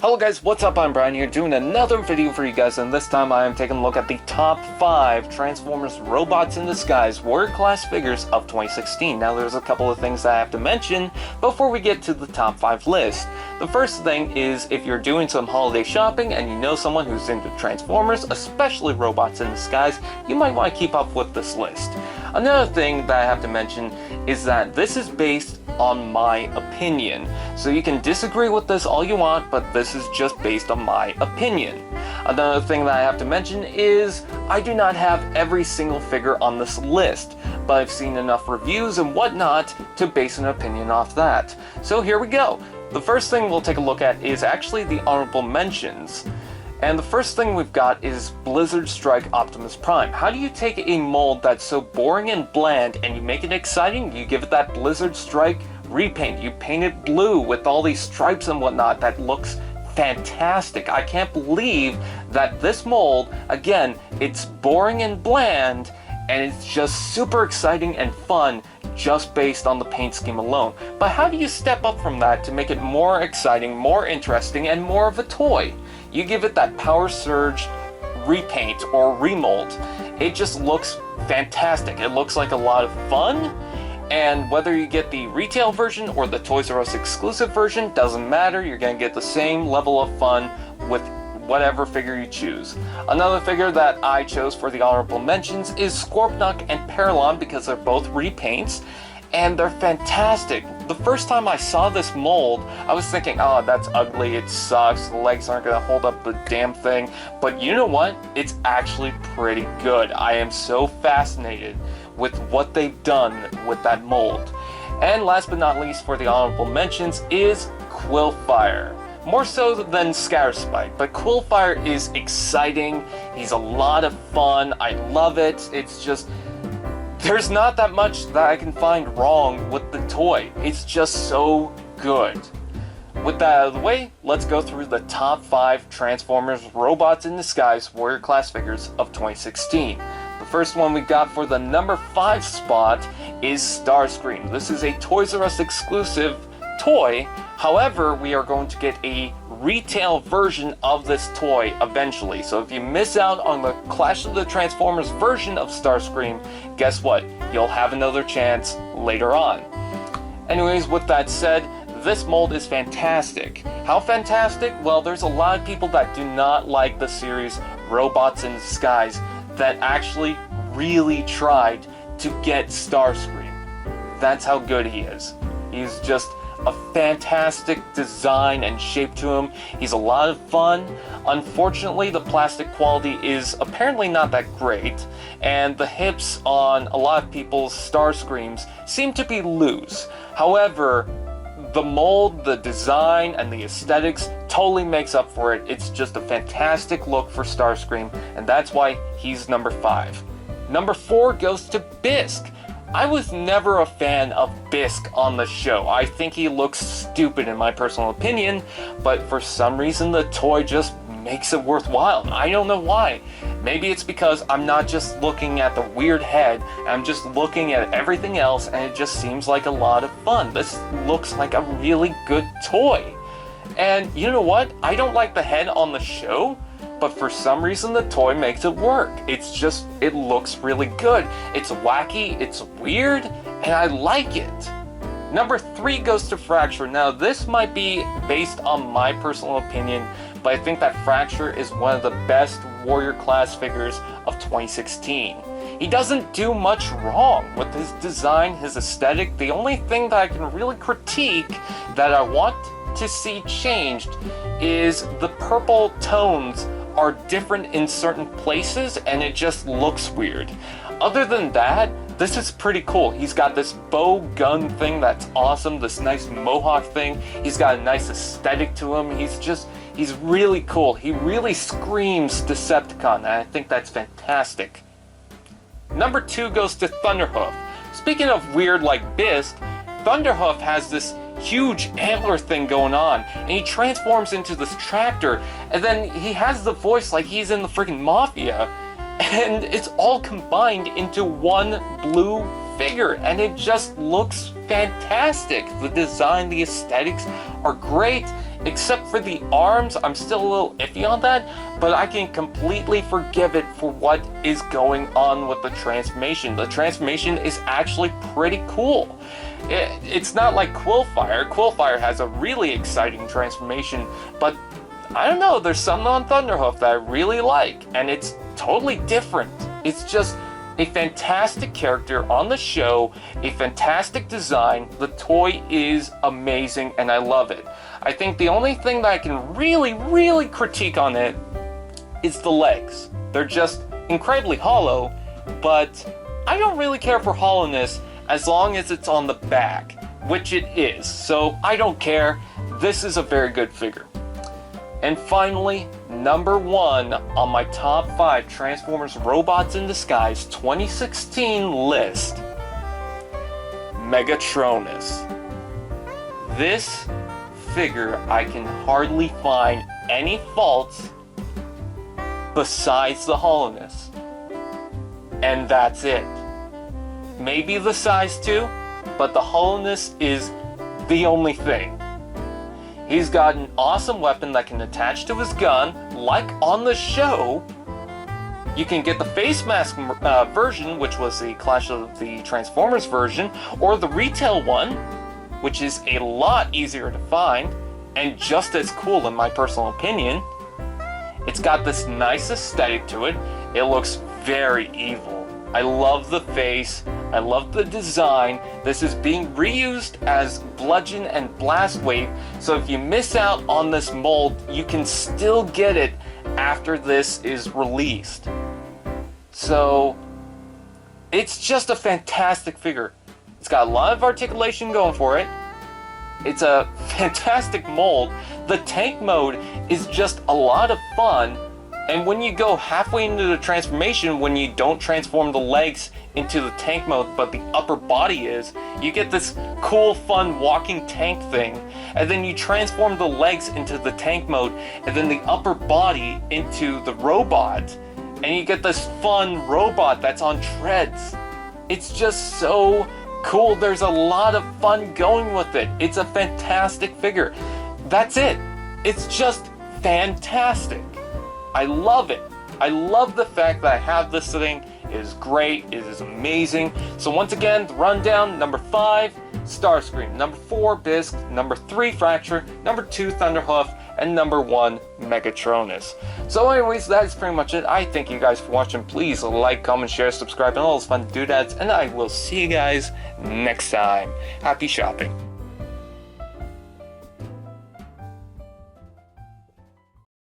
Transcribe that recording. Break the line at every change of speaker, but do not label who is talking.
Hello guys, what's up? I'm Brian here doing another video for you guys, and this time I am taking a look at the top 5 Transformers Robots in Disguise Warrior Class figures of 2016. Now there's a couple of things that I have to mention before we get to the top 5 list. The first thing is if you're doing some holiday shopping and you know someone who's into Transformers, especially Robots in Disguise, you might want to keep up with this list. Another thing that I have to mention is that this is based on my opinion. So you can disagree with this all you want, but this is just based on my opinion. Another thing that I have to mention is I do not have every single figure on this list, but I've seen enough reviews and whatnot to base an opinion off that. So here we go. The first thing we'll take a look at is actually the honorable mentions. And the first thing we've got is Blizzard Strike Optimus Prime. How do you take a mold that's so boring and bland and you make it exciting? You give it that Blizzard Strike repaint. You paint it blue with all these stripes and whatnot. That looks fantastic. I can't believe that this mold, again, it's boring and bland and it's just super exciting and fun just based on the paint scheme alone. But how do you step up from that to make it more exciting, more interesting, and more of a toy? You give it that Power Surge repaint or remold. It just looks fantastic. It looks like a lot of fun, and whether you get the retail version or the Toys R Us exclusive version, doesn't matter. You're going to get the same level of fun with whatever figure you choose. Another figure that I chose for the honorable mentions is Scorponok and Paralon because they're both repaints, and they're fantastic. The first time I saw this mold, I was thinking, oh, that's ugly, it sucks, the legs aren't gonna hold up the damn thing. But you know what? It's actually pretty good. I am so fascinated with what they've done with that mold. And last but not least for the honorable mentions is Quillfire. More so than Scatterspike, but Quillfire is exciting, he's a lot of fun, I love it. It's just, there's not that much that I can find wrong with the toy. It's just so good. With that out of the way, let's go through the top 5 Transformers Robots in Disguise Warrior Class figures of 2016. The first one we got for the number 5 spot is Starscream. This is a Toys R Us exclusive toy. However, we are going to get a retail version of this toy eventually. So if you miss out on the Clash of the Transformers version of Starscream, guess what? You'll have another chance later on. Anyways, with that said, this mold is fantastic. How fantastic? Well, there's a lot of people that do not like the series Robots in Disguise that actually really tried to get Starscream. That's how good he is. He's just a fantastic design and shape to him. He's a lot of fun. Unfortunately, the plastic quality is apparently not that great, and the hips on a lot of people's Starscreams seem to be loose. However, the mold, the design, and the aesthetics totally makes up for it. It's just a fantastic look for Starscream, and that's why he's number 5. Number 4 goes to Bisque. I was never a fan of Bisque on the show. I think he looks stupid in my personal opinion, but for some reason the toy just makes it worthwhile. I don't know why. Maybe it's because I'm not just looking at the weird head, I'm just looking at everything else, and it just seems like a lot of fun. This looks like a really good toy. And you know what? I don't like the head on the show, but for some reason the toy makes it work. It's just, it looks really good. It's wacky, it's weird, and I like it. Number 3 goes to Fracture. Now this might be based on my personal opinion, but I think that Fracture is one of the best Warrior Class figures of 2016. He doesn't do much wrong with his design, his aesthetic. The only thing that I can really critique that I want to see changed is the purple tones are different in certain places and it just looks weird. Other than that, this is pretty cool. He's got this bow gun thing that's awesome, this nice mohawk thing. He's got a nice aesthetic to him. He's really cool. He really screams Decepticon, and I think that's fantastic. Number 2 goes to Thunderhoof. Speaking of weird like Bisque, Thunderhoof has this huge antler thing going on, and he transforms into this tractor, and then he has the voice like he's in the freaking Mafia, and it's all combined into one blue figure, and it just looks fantastic. The design, the aesthetics are great. except for the arms. I'm still a little iffy on that, but I can completely forgive it for what is going on with the transformation. The transformation is actually pretty cool. It's not like Quillfire. Quillfire has a really exciting transformation, but I don't know, there's something on Thunderhoof that I really like, and it's totally different. It's just a fantastic character on the show, a fantastic design. The toy is amazing, and I love it. I think the only thing that I can really critique on it is the legs. They're just incredibly hollow, but I don't really care for hollowness as long as it's on the back, which it is, so I don't care. This is a very good figure. And finally, number 1 on my top 5 Transformers Robots in Disguise 2016 list, Megatronus. This figure, I can hardly find any faults besides the hollowness. And that's it. Maybe the size too, but the hollowness is the only thing. He's got an awesome weapon that can attach to his gun, like on the show. You can get the face mask version, which was the Clash of the Transformers version, or the retail one, which is a lot easier to find, and just as cool in my personal opinion. It's got this nice aesthetic to it. It looks very evil. I love the face. I love the design. This is being reused as Bludgeon and Blast Wave, so if you miss out on this mold, you can still get it after this is released. So, it's just a fantastic figure. It's got a lot of articulation going for it. It's a fantastic mold. The tank mode is just a lot of fun. And when you go halfway into the transformation, when you don't transform the legs into the tank mode, but the upper body is, you get this cool, fun walking tank thing. And then you transform the legs into the tank mode, and then the upper body into the robot. And you get this fun robot that's on treads. It's just so cool. There's a lot of fun going with it. It's a fantastic figure. That's it. It's just fantastic. I love it. I love the fact that I have this thing. It is great. It is amazing. So once again, the rundown: number 5, Starscream; number 4, Bisque; number 3, Fracture; number 2, Thunderhoof; and number 1, Megatronus. So anyways, that is pretty much it. I thank you guys for watching. Please like, comment, share, subscribe, and all those fun doodads, and I will see you guys next time. Happy shopping.